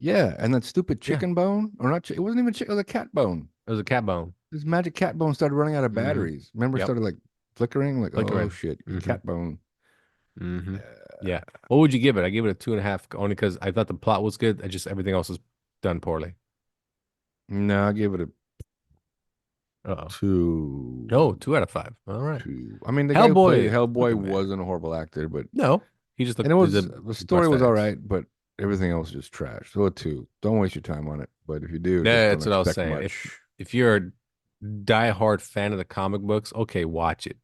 Yeah, and that stupid
Yeah.
chicken bone, or not? It wasn't even chicken. It was a cat bone.
It was a cat bone.
This magic cat bone started running out of
Hmm.
batteries. Remember, it
Yep.
started like flickering. Like, oh
Flickering.
shit,
Hmm.
cat bone.
Hmm. Yeah. What would you give it? I gave it a 2.5, only because I thought the plot was good. I just everything else was done poorly.
No, I gave it a
Uh-oh.
two.
Oh, 2 out of 5. All right.
Two. I mean, the guy who played
Hellboy,
Hellboy
Crooked Man.
wasn't a horrible actor, but
No, he just
and
looked.
it
He's a
was the story was all
prosthetics.
right, but everything else was just trash. So a two. Don't waste your time on it. But if you do, just
Yeah,
don't
that's what I was
expect
saying.
much.
If you're a diehard fan of the comic books, okay, watch it.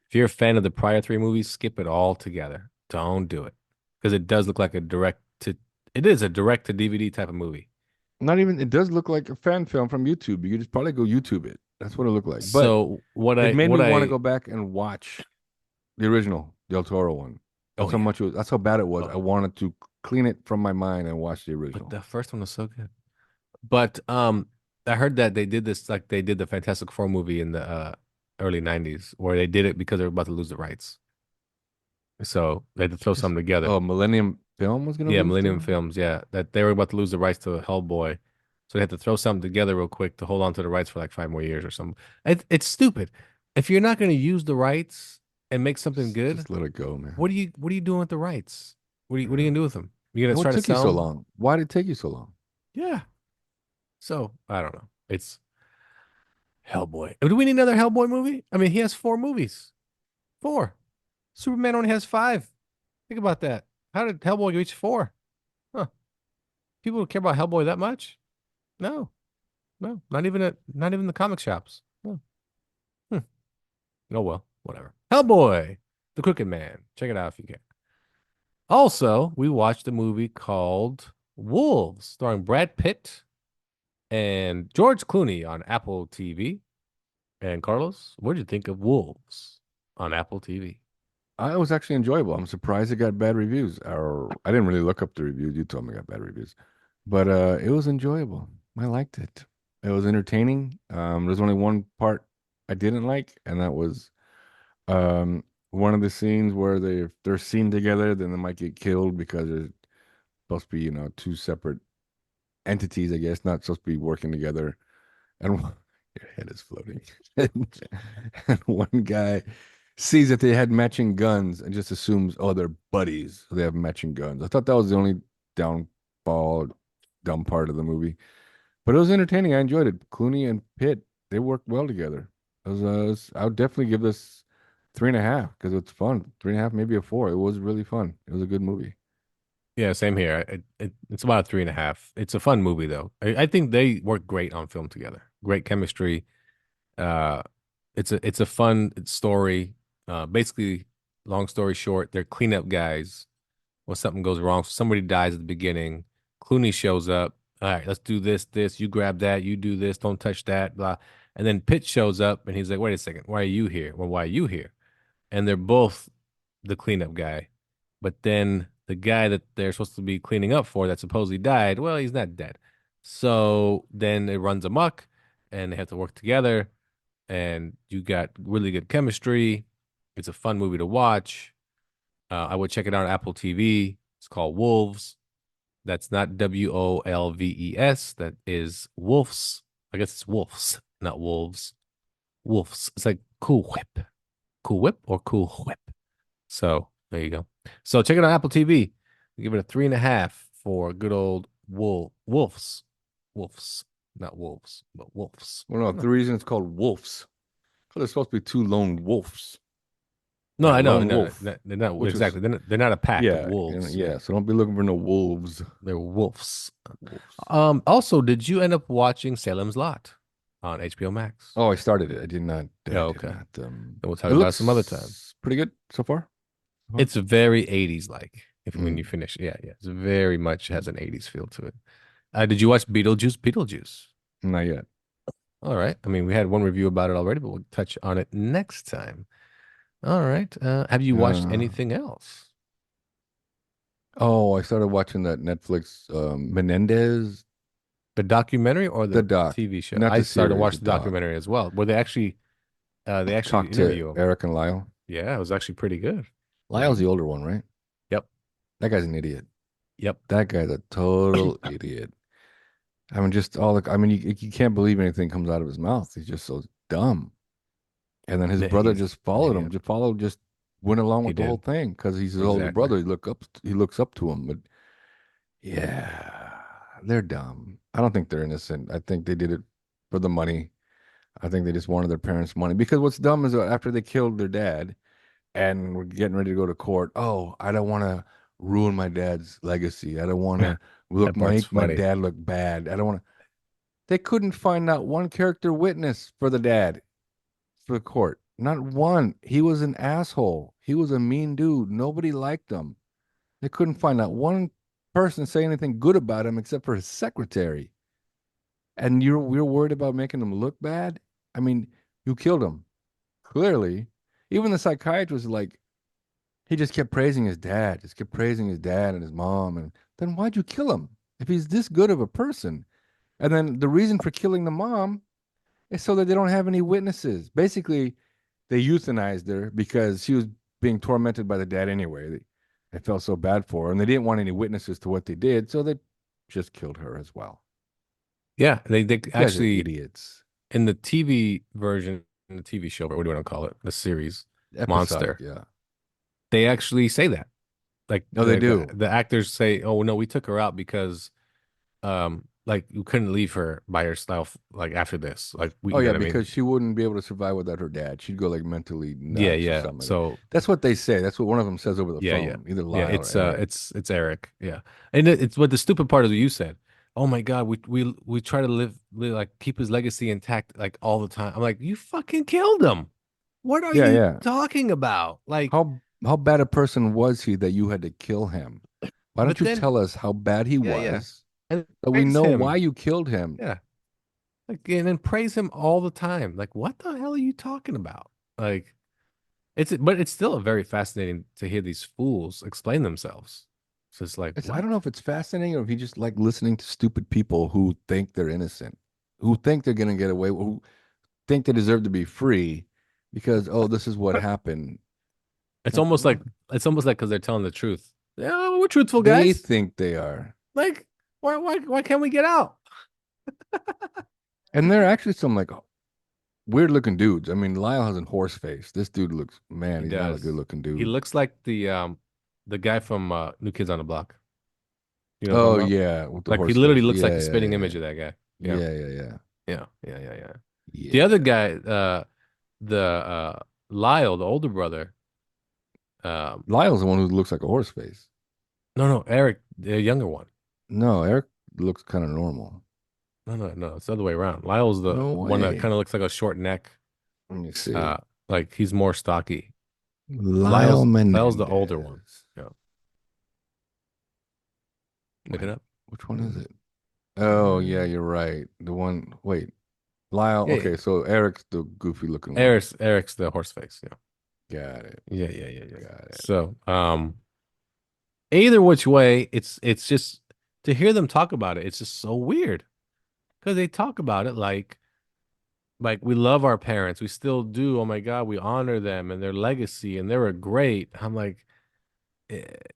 If you're a fan of the prior 3 movies, skip it all together. Don't do it because it does look like a direct to. It is a direct to DVD type of movie.
Not even. It does look like a fan film from YouTube. You could just probably go YouTube it. That's what it looked like. But
So what
it
I
made me
what
want to
I
go back and watch the original Del Toro one.
oh
That's how
yeah,
much it was. That's how bad it was. I
oh,
wanted to clean it from my mind and watch the
but
original.
the first one was so good. But I heard that they did this like they did the Fantastic Four movie in the early '90s, where they did it because they were about to lose the rights. So they had to throw
Just
something together.
Millennium Film was gonna
Yeah,
lose
Millennium
to.
Films. Yeah, that they were about to lose the rights to Hellboy, so they had to throw something together real quick to hold on to the rights for like 5 more years or something. It's stupid. If you're not going to use the rights and make something good,
Just let it go, man.
what are you doing with the rights? What are you
Yeah.
gonna do with them? You
And
gonna
what
try to
took you
sell
so
them?
long? Why did it take you so long?
Yeah. So I don't know. It's Hellboy. Do we need another Hellboy movie? I mean, he has 4 movies. 4. Superman only has 5. Think about that. How did Hellboy reach 4? Huh? People don't care about Hellboy that much? No. No, not even the comic shops. No. Hmm. Oh well, whatever. Hellboy, the Crooked Man. Check it out if you can. Also, we watched a movie called Wolves, starring Brad Pitt and George Clooney on Apple TV. And Carlos, what did you think of Wolves on Apple TV?
I was actually enjoyable. I'm surprised it got bad reviews. Or I didn't really look up the reviews. You told me it got bad reviews, but it was enjoyable. I liked it. It was entertaining. There's only one part I didn't like, and that was um, one of the scenes where they're seen together, then they might get killed because they're supposed to be, two separate entities, I guess, not supposed to be working together. And Your head is floating. And one guy sees that they had matching guns and just assumes, oh, they're buddies. So they have matching guns. I thought that was the only downfall, dumb part of the movie. But it was entertaining. I enjoyed it. Clooney and Pitt, they worked well together. I would definitely give this 3.5 because it's fun. 3.5, maybe a 4. It was really fun. It was a good movie.
Yeah, same here. It's about a 3.5. It's a fun movie though. I think they work great on film together. Great chemistry. Uh, it's a fun story. Basically, long story short, they're cleanup guys. When something goes wrong, somebody dies at the beginning. Clooney shows up. All right, let's do this. You grab that. You do this. Don't touch that. Blah. And then Pitt shows up and he's like, "Wait a second. Why are you here? Well, why are you here?" And they're both the cleanup guy. But then the guy that they're supposed to be cleaning up for that supposedly died, well, he's not dead. So then it runs amok and they have to work together. And you got really good chemistry. It's a fun movie to watch. I would check it out on Apple TV. It's called Wolves. That's not Wolves. That is Wolves. I guess it's Wolves, not Wolves. Wolves. It's like Cool Whip. Cool Whip or Cool Whip. So there you go. So check it out on Apple TV. Give it a 3.5 for good old Wolves. Wolves. Not wolves, but wolves.
Well, no, the reason it's called Wolves. Because there's supposed to be 2 lone wolves.
No,
Yeah,
I know.
lone
No,
wolf,
they're not
which
exactly.
was-
They're not a pack
Yeah,
of wolves.
yeah. So don't be looking for no wolves.
They're wolves.
Wolves.
Also, did you end up watching Salem's Lot on HBO Max?
Oh, I started it. I did not.
okay.
Then
we'll talk
it
about it
looks
some other time.
Pretty good so far.
It's very 80s like. If when
Mm.
you finish, yeah, it's very much has an 80s feel to it. Did you watch Beetlejuice?
Not yet.
All right. I mean, we had one review about it already, but we'll touch on it next time. All right. Have you watched anything else?
Oh, I started watching that Netflix Menendez.
The documentary or the
doc,
TV show?
not
I
the
started to
series,
watch
the
the
doc.
documentary as well. Where they actually
Talked
interview
to
him.
Eric and Lyle.
Yeah, it was actually pretty good.
Lyle's the older one, right?
Yep.
That guy's an idiot.
Yep.
That guy's a total idiot. I mean, just all the. I mean, you can't believe anything comes out of his mouth. He's just so dumb. And then his
Yeah,
brother
he's
just followed
an
him. Just went along
He
with the whole
did.
thing because he's his older
Exactly.
brother. He looks up to him. But yeah, they're dumb. I don't think they're innocent. I think they did it for the money. I think they just wanted their parents' money. Because what's dumb is after they killed their dad and we're getting ready to go to court, oh, I don't want to ruin my dad's legacy. I don't want to
That part's
make my
funny.
dad look bad. I don't want to. They couldn't find out one character witness for the dad for the court. Not one. He was an asshole. He was a mean dude. Nobody liked him. They couldn't find out one person say anything good about him except for his secretary. And you're worried about making him look bad? I mean, you killed him. Clearly. Even the psychiatrist was like, he just kept praising his dad, just kept praising his dad and his mom. And then why'd you kill him if he's this good of a person? And then the reason for killing the mom is so that they don't have any witnesses. Basically, they euthanized her because she was being tormented by the dad anyway. They felt so bad for her, and they didn't want any witnesses to what they did, so they just killed her as well.
Yeah, they
You guys are
actually
idiots.
in the TV version, in the TV show, or what do you want to call it? The series,
Episodic,
Monster.
yeah.
They actually say that. Like,
No, they do.
The actors say, "Oh no, we took her out because, like you couldn't leave her by herself. Like after this, like we."
Oh
you know
yeah,
what I mean?
because she wouldn't be able to survive without her dad. She'd go like mentally nuts
Yeah,
or
yeah.
something.
So
That's what they say. That's what one of them says over the
yeah,
phone.
yeah,
Either Lyle
yeah.
or Eric.
It's Eric. Yeah, and it's what the stupid part is what you said. Oh my God, we try to live like keep his legacy intact like all the time. I'm like, you fucking killed him. What are
Yeah,
you
yeah.
talking about? Like,
How bad a person was he that you had to kill him? Why don't
But
you
then-
tell us how bad he
Yeah, yeah.
was
and
so we
praise
know
him.
why you killed him?
Yeah. Like, and then praise him all the time. Like, what the hell are you talking about? Like, but it's still very fascinating to hear these fools explain themselves. So it's like,
I don't know if it's fascinating or if you just like listening to stupid people who think they're innocent, who think they're gonna get away, who think they deserve to be free because this is what happened.
It's almost like because they're telling the truth. Yeah, we're truthful
They
guys.
think they are.
Like, why can't we get out?
And there are actually some like weird looking dudes. I mean, Lyle has a horse face. This dude looks, man,
He
he's not a
does.
good looking
He
dude.
looks like the guy from New Kids on the Block. You know what I'm
Oh
talking about?
yeah, with the
Like he
horse
literally
face.
looks like
Yeah,
the
yeah,
spitting
yeah,
image
yeah.
of that guy. Yeah.
Yeah, yeah, yeah.
Yeah. The other
Yeah.
guy, Lyle, the older brother, um,
Lyle's the one who looks like a horse face.
no, Eric, the younger one.
No, Eric looks kind of normal.
No, it's the other way around. Lyle's the
No
one that
way.
kind of looks like a short neck.
Let me see.
Uh, like he's more stocky.
Lyle
Lyle's the older one.
Menendez.
Yeah, look it
Wait,
up.
which one is it? Oh, yeah, you're right. The one, wait, Lyle.
Yeah,
Okay, so Eric's the goofy looking one.
Eric's the horse face. Yeah.
Got it.
Yeah.
Got it.
So, either which way, it's just to hear them talk about it. It's just so weird because they talk about it like we love our parents, we still do. Oh my God, we honor them and their legacy, and they were great. I'm like,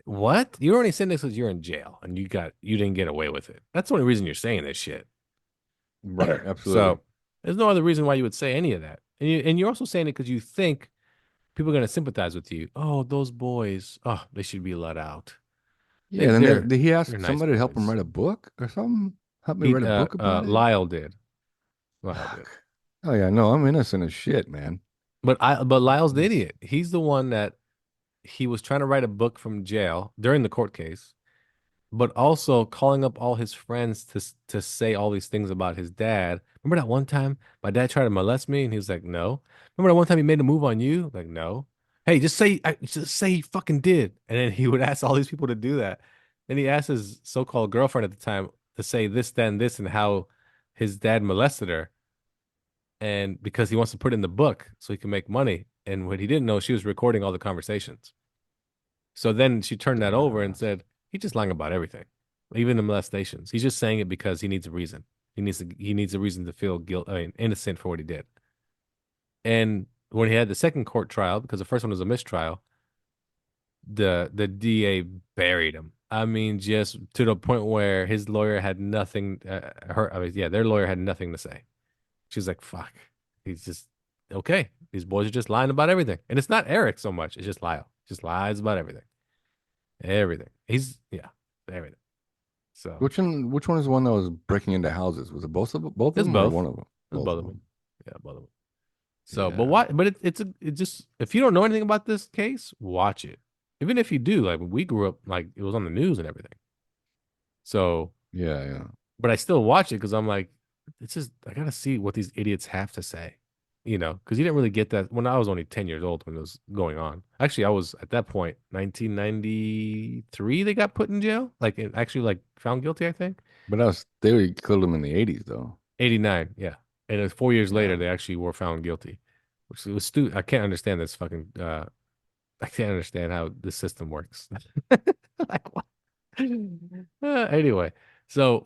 what? You're only saying this because you're in jail and you didn't get away with it. That's the only reason you're saying this shit.
Right, absolutely.
So there's no other reason why you would say any of that. And you're also saying it because you think people are going to sympathize with you. Oh, those boys. Oh, they should be let out.
Yeah, then
They're
did he ask
they're nice
somebody to help him
boys.
write a book or something? Help me
He
write a book about it?
Lyle did. Lyle did.
Fuck. Oh yeah, no, I'm innocent as shit, man.
But Lyle's the idiot. He's the one that he was trying to write a book from jail during the court case, but also calling up all his friends to say all these things about his dad. Remember that one time my dad tried to molest me, and he was like, "No." Remember that one time he made a move on you? Like, no. Hey, just say he fucking did. And then he would ask all these people to do that. Then he asked his so-called girlfriend at the time to say this, then this, and how his dad molested her, and because he wants to put it in the book so he can make money. And what he didn't know, she was recording all the conversations. So then she turned that over and said, he's just lying about everything, even the molestations. He's just saying it because he needs a reason. He needs a reason to feel innocent for what he did. And when he had the second court trial, because the first one was a mistrial, the DA buried him. I mean, just to the point where his lawyer had nothing. Their lawyer had nothing to say. She's like, "Fuck." He's just okay. These boys are just lying about everything, and it's not Eric so much. It's just Lyle. Just lies about everything. Everything. Everything. So
Which one is the one that was breaking into houses? Was it both of
it's
them or
both.
one of them?
It's both of them. Yeah, both of them. So, but
Yeah.
what? But it just if you don't know anything about this case, watch it. Even if you do, like we grew up, like it was on the news and everything. So,
Yeah.
but I still watch it because I'm like, it's just I gotta see what these idiots have to say, because you didn't really get that when I was only 10 years old when it was going on. Actually, I was at that point, 1993. They got put in jail, actually like found guilty. I think
But they killed him in the 80s though.
89. Yeah, and it was 4 years later
Yeah.
they actually were found guilty, which was stupid. I can't understand this fucking. I can't understand how the system works. Like what? Anyway, so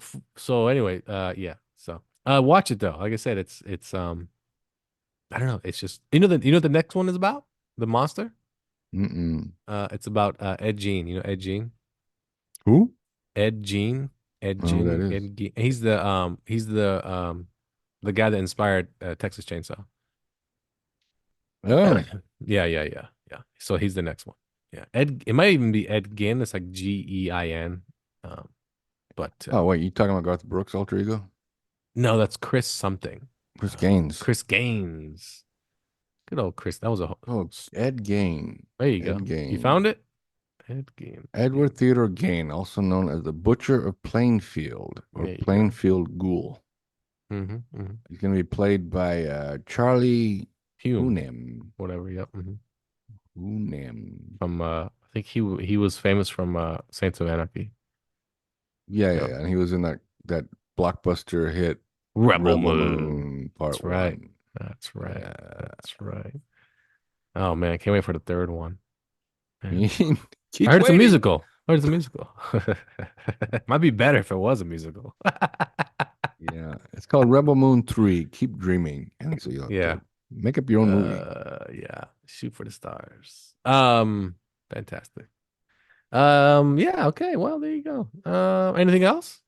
anyway, yeah. So watch it though. Like I said, it's I don't know. It's just the next one is about the monster.
Mm-mm.
It's about Ed Gein. You know Ed Gein?
Who?
Ed Gein. Ed
I don't know who that
Gein.
is.
He's the guy that inspired Texas Chainsaw.
Oh,
Yeah. So he's the next one. Yeah. It might even be Ed Gein. It's like Gein. But
oh wait, you talking about Garth Brooks' alter ego?
no, that's Chris something.
Chris Gaines.
Chris Gaines. Good old Chris. That was
Oh, Ed Gain.
there you go.
Ed Gain.
You found it? Ed Gein.
Edward Theodore Gain, also known as the Butcher of Plainfield or
There you go.
Plainfield Ghoul.
Mm-hmm.
He's going to be played by Charlie
Hume.
Hunnam.
Whatever. Yep.
Hunnam.
From I think he was famous from Saints of Anarchy.
Yeah,
Yep.
and he was in that blockbuster hit
Rebel Moon.
Part
That's right.
One.
That's right.
Yeah.
That's right. Oh man, I can't wait for the third one. Man.
Keep
I heard it's a
waiting.
musical. Might be better if it was a musical.
Yeah, it's called Rebel Moon 3. Keep dreaming. And so you have
Yeah.
to make up your own movie.
Yeah. Shoot for the stars. Fantastic. Yeah, okay. Well, there you go. Anything else?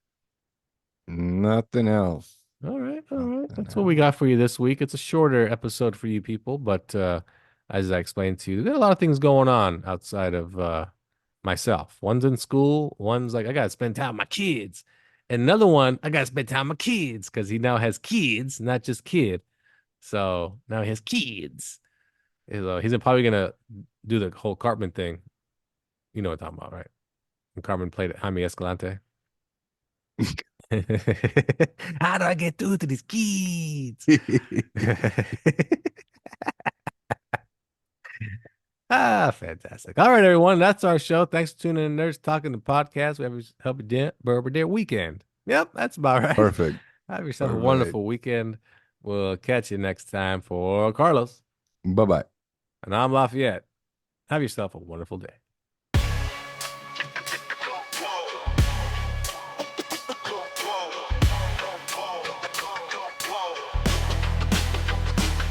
Nothing else.
All right. That's what we got for you this week. It's a shorter episode for you people, but as I explained to you, there are a lot of things going on outside of myself. One's in school, one's like, I gotta spend time with my kids. And another one, I gotta spend time with my kids because he now has kids, not just kid. So now he has kids. He's probably gonna do the whole Cartman thing. You know what I'm talking about, right? When Cartman played at Jaime Escalante. How do I get through to these kids? Fantastic. All right, everyone. That's our show. Thanks for tuning in to Nerds Talking the Podcast. We have a Berber Day weekend. Yep, that's about right.
Perfect.
Have yourself
All
a
right.
wonderful weekend. We'll catch you next time for Carlos.
Bye-bye.
And I'm Lafayette. Have yourself a wonderful day.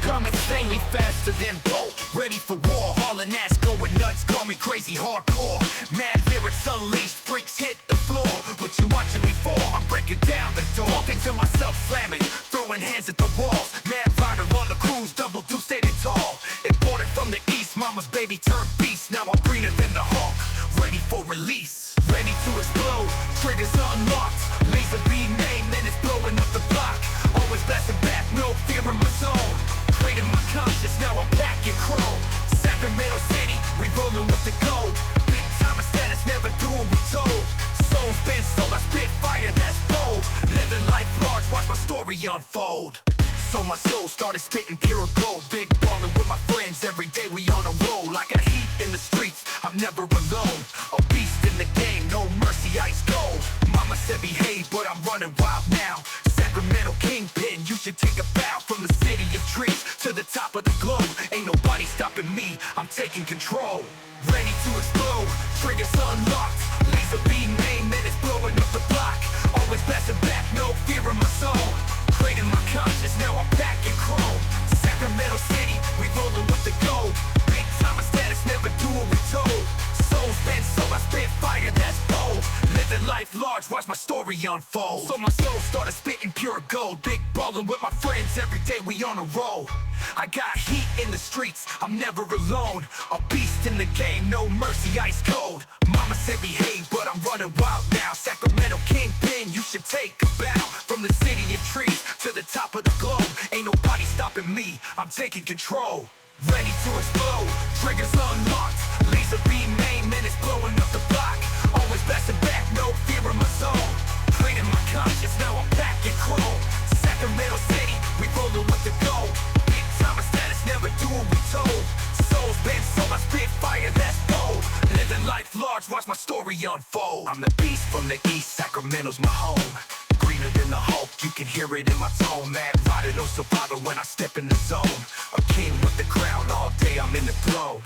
Come insanely faster than Bolt. Ready for war, hauling ass, going nuts. Call me crazy hardcore. Mad lyrics unleashed, freaks hit the floor. What you watching me for? I'm breaking down the door. Walking to myself, slamming, throwing hands at the walls. Mad rider on the cruise, double deuce, standing tall. Imported from the east, mama's baby turned beast. Now I'm greener than the hawk, ready for release. Ready to explode, triggers unlocked. Laser beam aim, then it's blowing up the block. Always blasting back, no fear in my zone. Creating my conscience, now I'm back in chrome. Sacramento City, we rolling with the gold. Big time status, never do what we told. Soul's been sold, I spit fire, that's bold. Living life large, watch my story unfold. So my soul started spitting pure gold. Big ballin' with my friends, every day we on a roll. I got heat in the streets, I'm never alone. A beast in the game, no mercy, ice cold. Mama said behave, but I'm running wild now. Sacramento kingpin, you should take a bow. From the city of trees to the top of the globe. Ain't nobody stopping me, I'm taking control. Ready to explode, triggers unlocked. Laser beam aim, then it's blowing up the block. Always blasting back, no fear in my soul. Creating my conscience, now I'm back in chrome. Sacramento City, we rolling with the gold. Big time status, never do what we told. Soul's been sold, I spit fire, that's bold. Living life large, watch my story unfold. So my soul started spitting pure gold. Big ballin' with my friends, every day we on a roll. I got heat in the streets, I'm never alone. A beast in the game, no mercy, ice cold. Mama said behave, but I'm running wild now. Sacramento kingpin, you should take a bow. From the city of trees to the top of the globe. Ain't nobody stopping me, I'm taking control. Ready to explode, triggers unlocked. Laser beam aim, and it's blowing up the block. Always blasting back, no fear in my zone. Creating my conscience, now I'm back in chrome. Sacramento City, we rolling with the gold. Big time status, never do what we told. Soul's been sold, I spit fire, that's bold. Living life large, watch my story unfold. I'm the beast from the east, Sacramento's my home. Greener than the Hulk, you can hear it in my tone. Mad rider, no survivor when I step in the zone. A king with the crown, all day I'm in the throne.